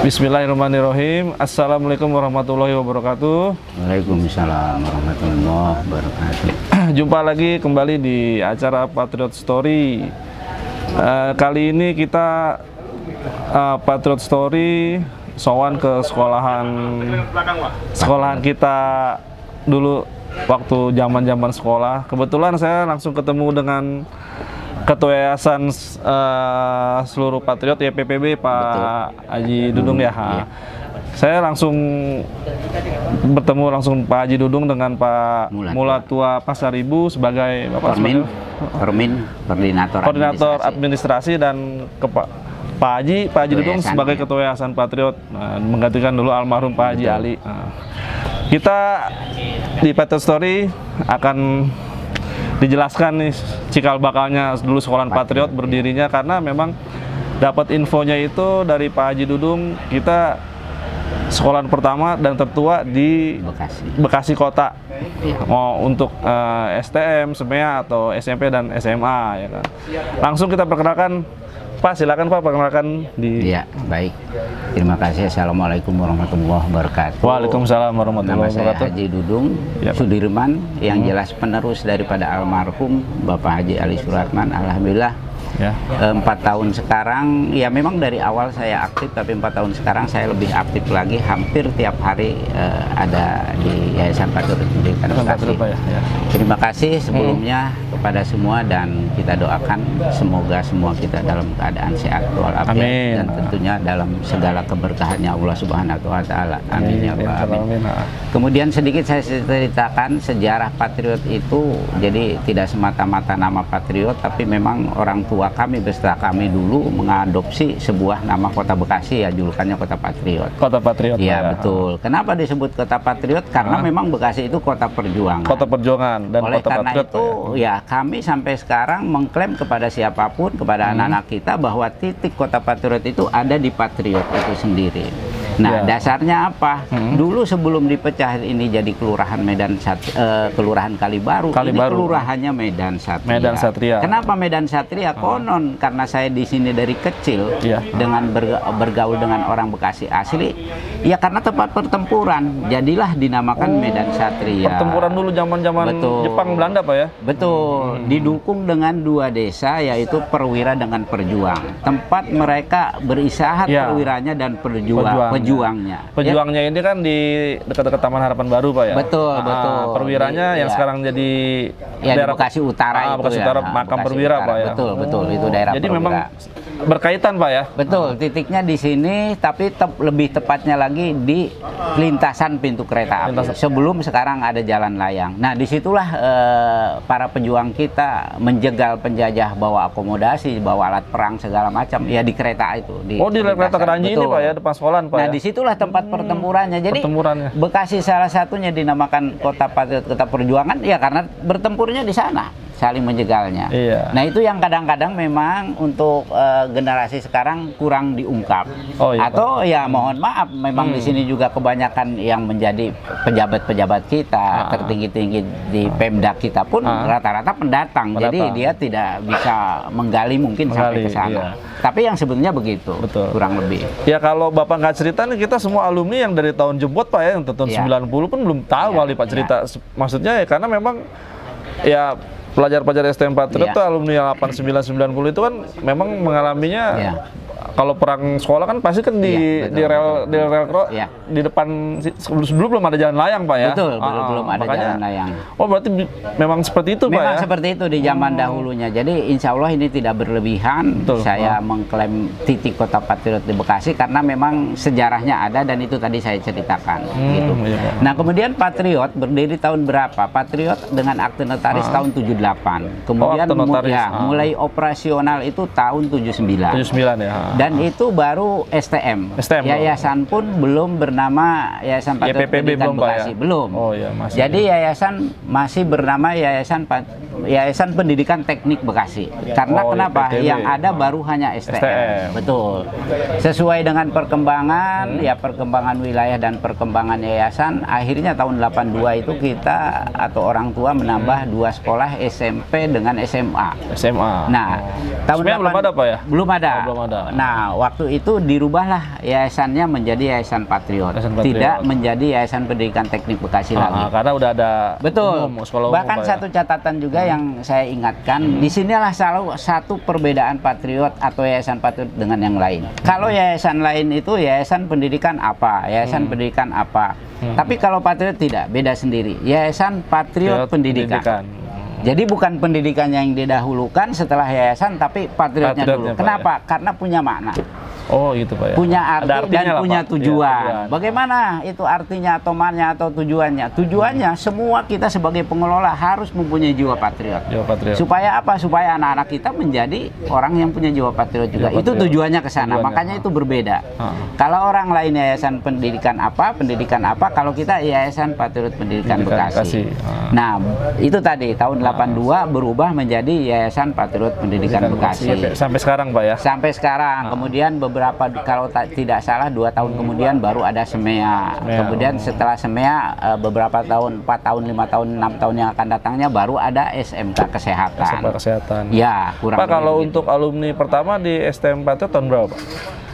Bismillahirrahmanirrahim. Assalamualaikum warahmatullahi wabarakatuh. Waalaikumsalam warahmatullahi wabarakatuh. Jumpa lagi kembali di acara Patriot Story. Kali ini kita Patriot Story sowan ke sekolahan kita dulu waktu zaman sekolah. Kebetulan saya langsung ketemu dengan Ketua Yayasan Seluruh Patriot YPPB Pak Haji Dudung ya. Saya langsung bertemu langsung Pak Haji Dudung dengan Pak Mulatua Pasaribu sebagai Bapak Koordinator Administrasi dan Pak Haji Dudung sebagai Ketua Yayasan Patriot, menggantikan dulu almarhum Pak Haji Ali. Kita di Patriot Story akan dijelaskan nih cikal bakalnya dulu sekolahan Patriot berdirinya, karena memang dapat infonya itu dari Pak Haji Dudung. Kita sekolahan pertama dan tertua di Bekasi Kota, untuk STM, SMEA atau SMP dan SMA ya kan. Langsung kita perkenalkan Pak, silakan Pak, perkenalkan di. Iya, baik. Terima kasih. Assalamualaikum warahmatullahi wabarakatuh. Waalaikumsalam warahmatullahi wabarakatuh. Nama saya Haji Dudung Sudirman, yang jelas penerus daripada almarhum Bapak Haji Ali Suratman. Alhamdulillah. 4 tahun sekarang, ya memang dari awal saya aktif, tapi 4 tahun sekarang saya lebih aktif lagi. Hampir tiap hari ada di Yayasan Patriot Pendidikan Bekasi. Terima kasih sebelumnya kepada semua, dan kita doakan semoga semua kita dalam keadaan sehat walafiat, dan tentunya dalam segala keberkahannya Allah Subhanahu wa Ta'ala. Amin ya rabbal alamin. Kemudian sedikit saya ceritakan sejarah Patriot itu. Jadi tidak semata-mata nama Patriot, tapi memang orang tua kami beserta kami dulu mengadopsi sebuah nama Kota Bekasi, ya julukannya Kota Patriot. Kota Patriot. Ya, betul. Kenapa disebut Kota Patriot? Karena memang Bekasi itu kota perjuangan. Kota perjuangan dan oleh Kota karena Patriot, itu ya kami sampai sekarang mengklaim kepada siapapun, kepada anak-anak kita, bahwa titik Kota Patriot itu ada di Patriot itu sendiri. Nah, dasarnya apa? Dulu sebelum dipecah ini jadi Kelurahan Kelurahan Kalibaru, ini kelurahannya Medan Satria. Kenapa Medan Satria? Konon karena saya di sini dari kecil dengan bergaul dengan orang Bekasi asli, ya karena tempat pertempuran, jadilah dinamakan Medan Satria. Pertempuran dulu zaman-zaman Jepang Belanda, Pak ya? Betul. Didukung dengan 2 desa, yaitu Perwira dengan Perjuang. Tempat mereka berisahat perwiranya dan pejuangnya. Pejuangnya ini kan di dekat-dekat Taman Harapan Baru, Pak ya? Betul. Perwiranya yang sekarang jadi daerah Bekasi Utara, Bekasi Utara, makam Perwira, Pak ya? Betul, itu daerah jadi Perwira. Memang berkaitan, Pak ya? Betul, titiknya di sini, tapi lebih tepatnya lagi di lintasan pintu kereta api. Sebelum sekarang ada jalan layang. Nah, disitulah para pejuang kita menjegal penjajah, bawa akomodasi, bawa alat perang segala macam, ya di kereta itu. Di kereta Keranji ini, Pak ya, depan sekolahan, Pak. Nah, disitulah tempat pertempurannya. Jadi Bekasi salah satunya dinamakan Kota Patriot, Kota Perjuangan, ya karena bertempurnya di sana, saling menjegalnya. Nah, itu yang kadang-kadang memang untuk generasi sekarang kurang diungkap. Atau ya mohon maaf, memang di sini juga kebanyakan yang menjadi pejabat-pejabat kita, tertinggi-tinggi di Pemda kita pun rata-rata pendatang. Jadi dia tidak bisa menggali mungkin sampai ke sana. Tapi yang sebenarnya begitu, kurang lebih. Ya kalau Bapak nggak cerita nih, kita semua alumni yang dari tahun jebot, Pak ya, yang tahun 90 pun belum tahu kali Pak cerita. Maksudnya ya karena memang ya pelajar-pelajar STM Patriot itu alumni 89-90 itu kan memang mengalaminya kalau perang sekolah kan pasti kan di rel di depan, sebelum belum ada jalan layang, Pak ya. Betul, belum ada jalan layang. Oh, berarti memang seperti itu, Pak ya? Memang seperti itu di zaman dahulunya. Jadi insya Allah ini tidak berlebihan. Saya mengklaim titik Kota Patriot di Bekasi karena memang sejarahnya ada, dan itu tadi saya ceritakan. Gitu. Nah, kemudian Patriot berdiri tahun berapa? Patriot dengan akte notaris tahun 78. Kemudian mulai operasional itu tahun 79. 79 ya. Dan itu baru STM. Yayasan pun belum bernama Yayasan Patriot Pendidikan Bekasi, belum. Jadi yayasan masih bernama Yayasan Pendidikan Teknik Bekasi. Karena kenapa? Yang ada baru hanya STM. Betul. Sesuai dengan perkembangan, ya perkembangan wilayah dan perkembangan yayasan, akhirnya tahun 82 itu kita atau orang tua menambah 2 sekolah SMP dengan SMA. SMA. Nah, tahun belum ada, Pak ya? Belum ada. Belum ada. Nah, Nah, waktu itu dirubahlah yayasannya menjadi Yayasan Patriot, tidak menjadi Yayasan Pendidikan Teknik Bekasi lagi. Karena udah ada betul. Sekolah Bahkan umum, satu catatan juga yang saya ingatkan, disinilah selalu satu perbedaan Patriot atau Yayasan Patriot dengan yang lain. Kalau yayasan lain itu Yayasan Pendidikan apa, Yayasan Pendidikan apa. Tapi kalau Patriot tidak, beda sendiri. Yayasan Patriot Pendidikan. Jadi bukan pendidikannya yang didahulukan setelah yayasan, tapi patriotnya dulu. Kenapa? Karena punya makna. Oh gitu Pak ya. Punya arti dan punya tujuan. Ya, bagaimana itu artinya atau maknanya atau tujuannya? Tujuannya semua kita sebagai pengelola harus mempunyai jiwa patriot. Jiwa patriot. Supaya apa? Supaya anak-anak kita menjadi orang yang punya jiwa patriot juga. Jiwa itu patriot. Tujuannya ke sana. Makanya itu berbeda. Kalau orang lain yayasan pendidikan apa, kalau kita Yayasan Patriot Pendidikan Bekasi. Nah, itu tadi tahun 82 berubah menjadi Yayasan Patriot Pendidikan Bekasi. Sampai sekarang Pak ya. Sampai sekarang. Kemudian beberapa, kalau tidak salah 2 tahun kemudian baru ada SEMEA. Kemudian setelah SEMEA beberapa tahun, 4 tahun, 5 tahun, 6 tahun yang akan datangnya baru ada SMK Kesehatan. SMK Kesehatan. Ya, kurang Pak, kalau untuk alumni pertama di STM Patriot tahun berapa Pak?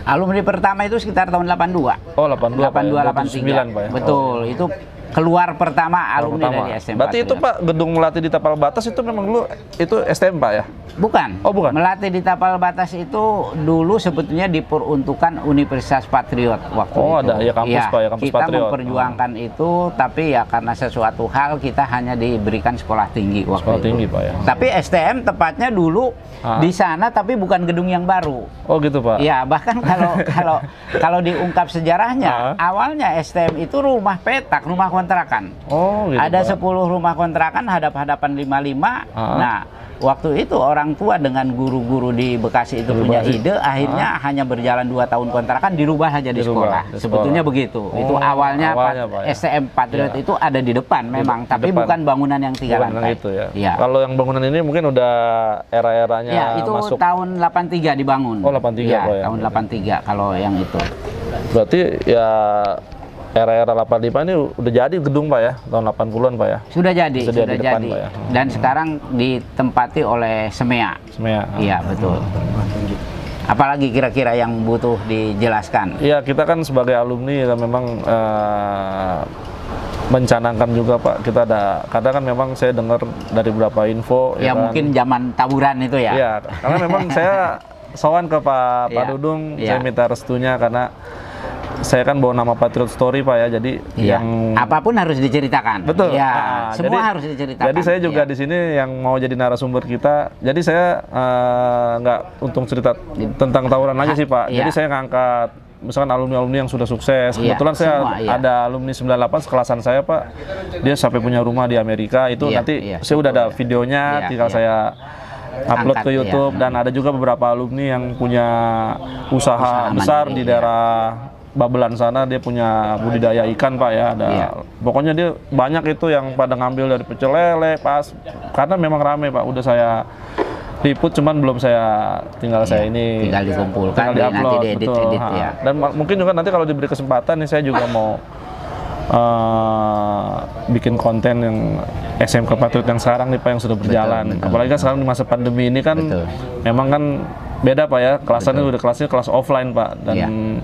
Alumni pertama itu sekitar tahun 82. Oh, 82 Pak. 83. Pak ya? Betul, itu keluar pertama alumni dari STM. Berarti itu Pak, gedung Melati di Tapal Batas itu memang dulu itu STM Pak ya? Bukan. Oh bukan. Melati di Tapal Batas itu dulu sebetulnya diperuntukkan Universitas Patriot waktu itu. Oh ada ya kampus Pak ya, kampus kita Patriot. Kita memperjuangkan itu, tapi ya karena sesuatu hal kita hanya diberikan sekolah tinggi waktu sekolah itu. Tinggi Pak ya. Tapi STM tepatnya dulu di sana, tapi bukan gedung yang baru. Oh gitu Pak. Ya bahkan kalau diungkap sejarahnya, awalnya STM itu rumah petak, rumah kontrakan. Oh gitu. Ada 10 rumah kontrakan hadap-hadapan 55. Nah, waktu itu orang tua dengan guru-guru di Bekasi itu punya ide, akhirnya hanya berjalan 2 tahun kontrakan dirubah aja di sekolah. Sebetulnya begitu. Itu awalnya STM Patriot itu ada di depan memang, tapi bukan bangunan yang 3 lantai. Itu ya. Kalau yang bangunan ini mungkin udah era-eranya ya, itu masuk. Tahun 83 dibangun. Oh 83 ya, Pak ya. Tahun 83 kalau yang itu. Berarti ya era-era 85 ini udah jadi gedung Pak ya, tahun 80-an Pak ya? Sudah jadi. Depan, Pak, ya? Dan sekarang ditempati oleh SEMEA. Iya, betul. Apalagi kira-kira yang butuh dijelaskan? Iya, kita kan sebagai alumni ya memang mencanangkan juga Pak, kita ada, kadang kan memang saya dengar dari beberapa info. Ya kan? Mungkin zaman taburan itu ya? Iya, karena memang saya sowan ke Pak Dudung, saya minta restunya karena saya kan bawa nama Patriot Story Pak ya, jadi yang apapun harus diceritakan. Betul. Ya, semua harus diceritakan. Jadi saya juga di sini yang mau jadi narasumber kita. Jadi saya nggak untung cerita tentang tawuran aja sih Pak. Jadi saya ngangkat misalkan alumni-alumni yang sudah sukses. Kebetulan saya ada alumni 98 sekelasan saya Pak. Dia sampai punya rumah di Amerika. Itu nanti saya udah ada videonya, tinggal saya upload ke YouTube. Dan ada juga beberapa alumni yang punya usaha besar di daerah Babelan sana, dia punya budidaya ikan Pak ya, ada pokoknya dia banyak itu yang pada ngambil dari pecel lele pas, karena memang rame Pak. Udah saya liput, cuman belum saya saya ini tinggal dikumpulkan, tinggal di-upload, nanti diedit ya. Dan mungkin juga nanti kalau diberi kesempatan nih saya juga mau bikin konten yang SMK Patriot yang sekarang nih Pak, yang sudah berjalan. Apalagi kan sekarang di masa pandemi ini kan memang kan beda Pak ya, kelasnya udah kelas offline Pak. Dan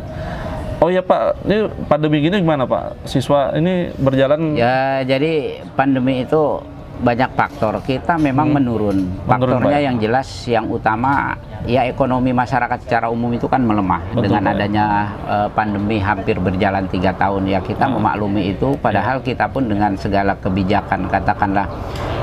oh ya Pak, ini pandemi gini gimana Pak? Siswa ini berjalan? Ya jadi pandemi itu banyak faktor, kita memang menurun. Faktornya yang jelas, yang utama ya ekonomi masyarakat secara umum itu kan melemah. Dengan adanya pandemi hampir berjalan 3 tahun ya, kita memaklumi itu. Padahal kita pun dengan segala kebijakan, katakanlah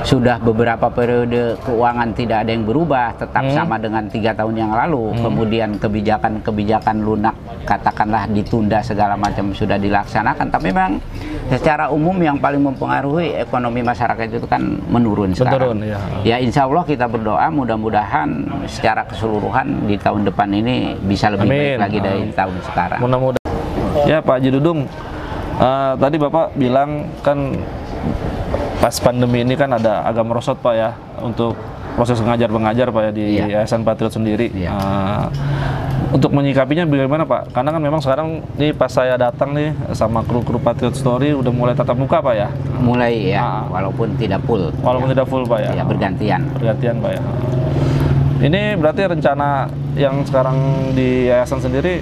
sudah beberapa periode keuangan tidak ada yang berubah, tetap sama dengan 3 tahun yang lalu. Kemudian kebijakan lunak katakanlah ditunda, segala macam sudah dilaksanakan. Tapi memang secara umum yang paling mempengaruhi ekonomi masyarakat itu kan menurun sekarang. Ya insya Allah kita berdoa mudah-mudahan secara keseluruhan di tahun depan ini bisa lebih baik lagi dari tahun sekarang. Mudah-mudahan. Ya Pak Haji Dudung, tadi Bapak bilang kan pas pandemi ini kan agak merosot Pak ya untuk proses ngajar-mengajar Pak ya di Yayasan Patriot sendiri. Untuk menyikapinya bagaimana Pak? Karena kan memang sekarang nih pas saya datang nih sama kru-kru Patriot Story udah mulai tatap muka Pak ya? Mulai ya, walaupun tidak full. Walaupun tidak full Pak ya? Ya bergantian. Bergantian Pak ya. Ini berarti rencana yang sekarang di yayasan sendiri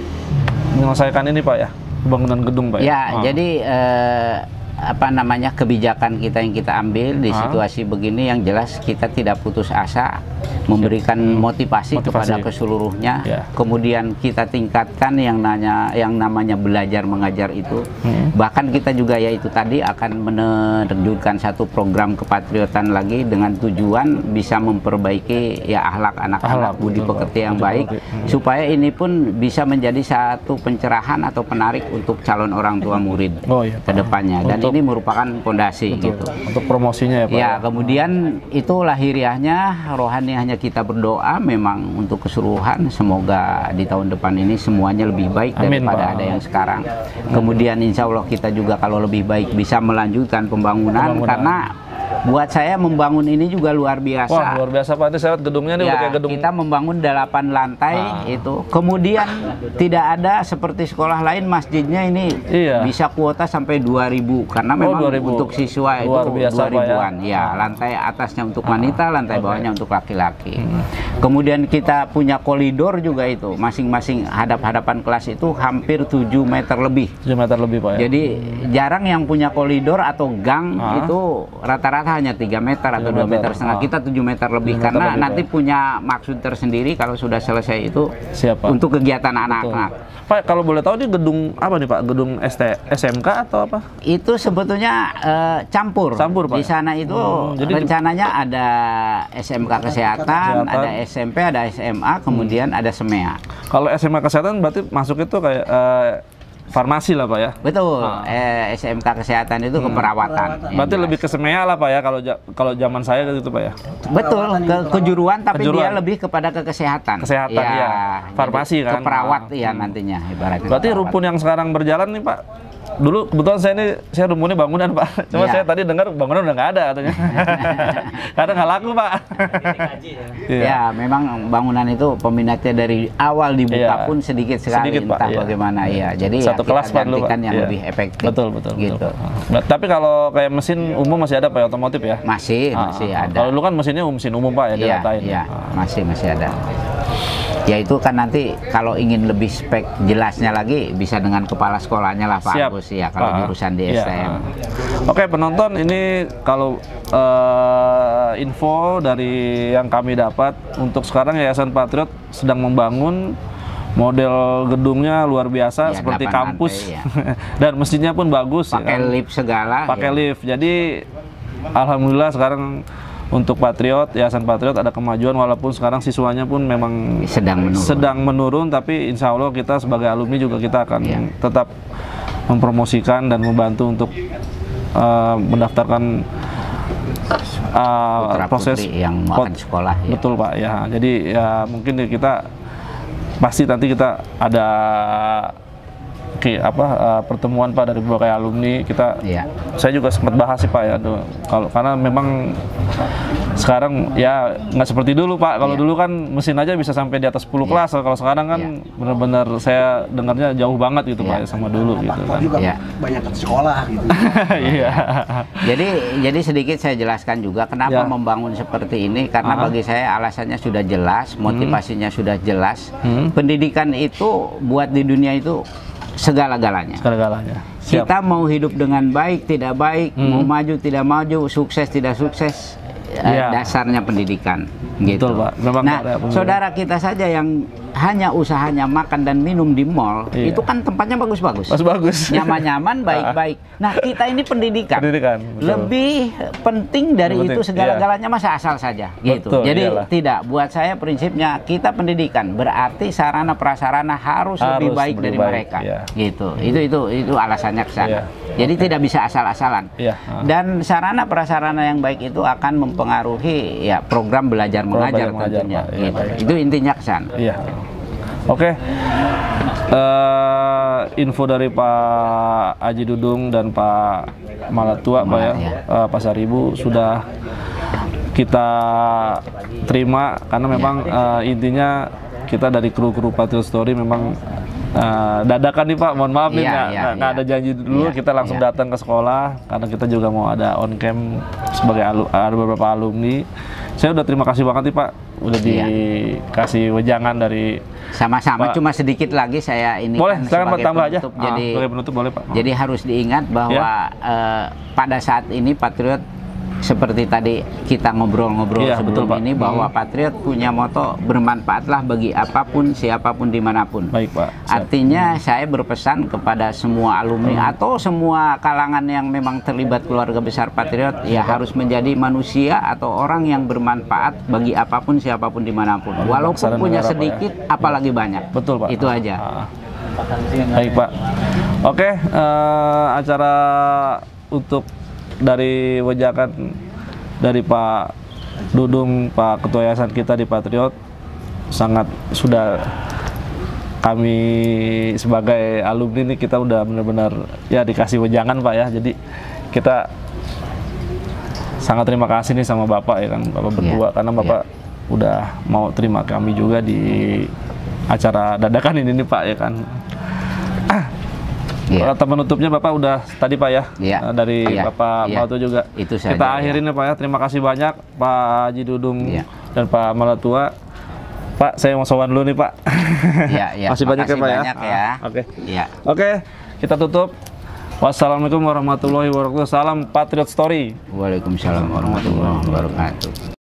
menyelesaikan ini Pak ya, pembangunan gedung Pak ya? Jadi apa namanya, kebijakan kita yang kita ambil di situasi begini, yang jelas kita tidak putus asa memberikan motivasi kepada keseluruhnya. Kemudian kita tingkatkan yang namanya belajar mengajar itu. Bahkan kita juga yaitu tadi akan menerjunkan satu program kepatriotan lagi dengan tujuan bisa memperbaiki ya akhlak anak-anak, budi pekerti yang baik, supaya ini pun bisa menjadi satu pencerahan atau penarik untuk calon orang tua murid ke depannya. Dan ini merupakan fondasi gitu untuk promosinya ya Pak. Ya, kemudian itu lahiriahnya, rohaniahnya kita berdoa memang untuk keseluruhan, semoga di tahun depan ini semuanya lebih baik daripada ada yang sekarang. Kemudian insya Allah kita juga kalau lebih baik bisa melanjutkan pembangunan. Karena buat saya membangun ini juga luar biasa. Wah, luar biasa Pak. Ini saya lihat gedungnya nih udah kayak gedung. Kita membangun 8 lantai itu. Kemudian tidak ada seperti sekolah lain masjidnya ini bisa kuota sampai 2.000 karena memang 2000. untuk siswa itu 2.000-an. Ya, lantai atasnya untuk wanita, lantai bawahnya untuk laki-laki. Kemudian kita punya koridor juga itu. Masing-masing hadap-hadapan kelas itu hampir 7 meter lebih. 7 meter lebih Pak ya. Jadi jarang yang punya koridor atau gang itu rata-rata hanya 3 meter atau 2 meter setengah. Kita 7 meter lebih karena nanti punya maksud tersendiri kalau sudah selesai itu untuk kegiatan anak-anak. Pak, kalau boleh tahu ini gedung apa nih Pak? Gedung SMK atau apa? Itu sebetulnya campur Pak. Di sana itu rencananya ada SMK Kesehatan, ada SMP, ada SMA, kemudian ada SEMEA. Kalau SMA Kesehatan berarti masuk itu kayak farmasi lah Pak ya? Betul, SMK Kesehatan itu keperawatan. Berarti lebih ke SEMEA lah Pak ya, kalau zaman saya gitu Pak ya? Betul, kejuruan tapi dia lebih kepada kesehatan. Kesehatan ya, farmasi kan? Keperawat ya nantinya ibaratnya. Berarti rumpun yang sekarang berjalan nih Pak, dulu kebetulan saya rumpunnya bangunan Pak, cuma saya tadi dengar bangunan udah nggak ada katanya. Karena nggak laku Pak. Ya memang bangunan itu peminatnya dari awal dibuka pun sedikit sekali, entah bagaimana ya. Jadi satu kelas Pak dulu Pak. Yang lebih efektif. Betul. Gitu. Tapi kalau kayak mesin umum masih ada Pak ya, otomotif ya? Masih ada. Kalau dulu kan mesinnya mesin umum Pak ya, diratain. Iya, masih ada. Ya itu kan nanti kalau ingin lebih spek jelasnya lagi bisa dengan kepala sekolahnya lah Pak Agus ya kalau jurusan di STM. Oke penonton, ini kalau info dari yang kami dapat untuk sekarang Yayasan Patriot sedang membangun model gedungnya luar biasa seperti kampus dan mesinnya pun bagus. Pakai lift segala. Pakai lift. Jadi alhamdulillah sekarang untuk Patriot, Yayasan Patriot ada kemajuan walaupun sekarang siswanya pun memang sedang menurun, tapi insya Allah kita sebagai alumni juga kita akan tetap mempromosikan dan membantu untuk mendaftarkan proses yang mau akan sekolah. Betul Pak ya. Jadi ya mungkin kita pasti nanti kita ada pertemuan Pak dari beberapa alumni kita. Saya juga sempat bahas sih Pak ya, karena memang sekarang ya nggak seperti dulu Pak. Kalau dulu kan mesin aja bisa sampai di atas 10 kelas. Kalau sekarang kan benar-benar saya dengarnya jauh banget gitu Pak ya, sama dulu gitu kan. Juga banyak ke sekolah gitu. Iya. Jadi sedikit saya jelaskan juga kenapa membangun seperti ini, karena bagi saya alasannya sudah jelas, motivasinya sudah jelas. Pendidikan itu buat di dunia itu segala-galanya. Kita mau hidup dengan baik, tidak baik, mau maju, tidak maju, sukses, tidak sukses, dasarnya pendidikan. Gitu. Betul, Pak. Nah, saudara kita saja yang hanya usahanya makan dan minum di mall, itu kan tempatnya bagus-bagus. Nyaman-nyaman, baik-baik. Nah, kita ini pendidikan. Lebih penting dari itu segala-galanya masa asal saja. Gitu. Jadi tidak, buat saya prinsipnya kita pendidikan berarti sarana prasarana harus lebih baik dari mereka. Gitu. Itu alasannya ke sana. Jadi tidak bisa asal-asalan. Dan sarana prasarana yang baik itu akan mempengaruhi program belajar mengajar tentunya. Itu intinya ke sana. Oke, info dari Pak Aji Dudung dan Pak Malatua Pak ya, Pak Saribu sudah kita terima karena memang intinya kita dari kru Patriot Story memang dadakan nih Pak, mohon maaf nih nggak ada janji dulu, kita langsung datang ke sekolah karena kita juga mau ada on cam sebagai ada beberapa alumni. Saya udah terima kasih banget nih Pak udah dikasih wejangan dari sama-sama. Cuma sedikit lagi saya ini boleh, kan silakan Pak, tambah aja. jadi sebagai penutup boleh Pak. Jadi harus diingat bahwa pada saat ini Patriot seperti tadi kita ngobrol-ngobrol sebelum betul, Pak. ini bahwa Patriot punya moto bermanfaatlah bagi apapun, siapapun, dimanapun. Baik Pak. Artinya saya berpesan kepada semua alumni atau semua kalangan yang memang terlibat keluarga besar Patriot, ya harus menjadi manusia atau orang yang bermanfaat bagi apapun, siapapun, dimanapun. Walaupun punya sedikit, apalagi banyak. Betul Pak. Itu aja. Baik Pak. Oke, acara untuk dari wejangan dari Pak Dudung, Pak Ketua Yayasan kita di Patriot, sangat sudah kami sebagai alumni ini kita udah benar-benar ya dikasih wejangan Pak ya. Jadi kita sangat terima kasih nih sama Bapak ya kan, Bapak berdua karena Bapak udah mau terima kami juga di acara dadakan ini nih Pak ya kan. Kata penutupnya Bapak udah tadi Pak ya, dari Bapak Malatu juga. Itu saja, kita akhirin ya Pak ya. Terima kasih banyak Pak Haji Dudung dan Pak Malatua. Pak, saya mau sowan dulu nih Pak. Masih banyak ya Pak ya. Oke, kita tutup. Wassalamualaikum warahmatullahi wabarakatuh. Salam Patriot Story. Waalaikumsalam warahmatullahi wabarakatuh.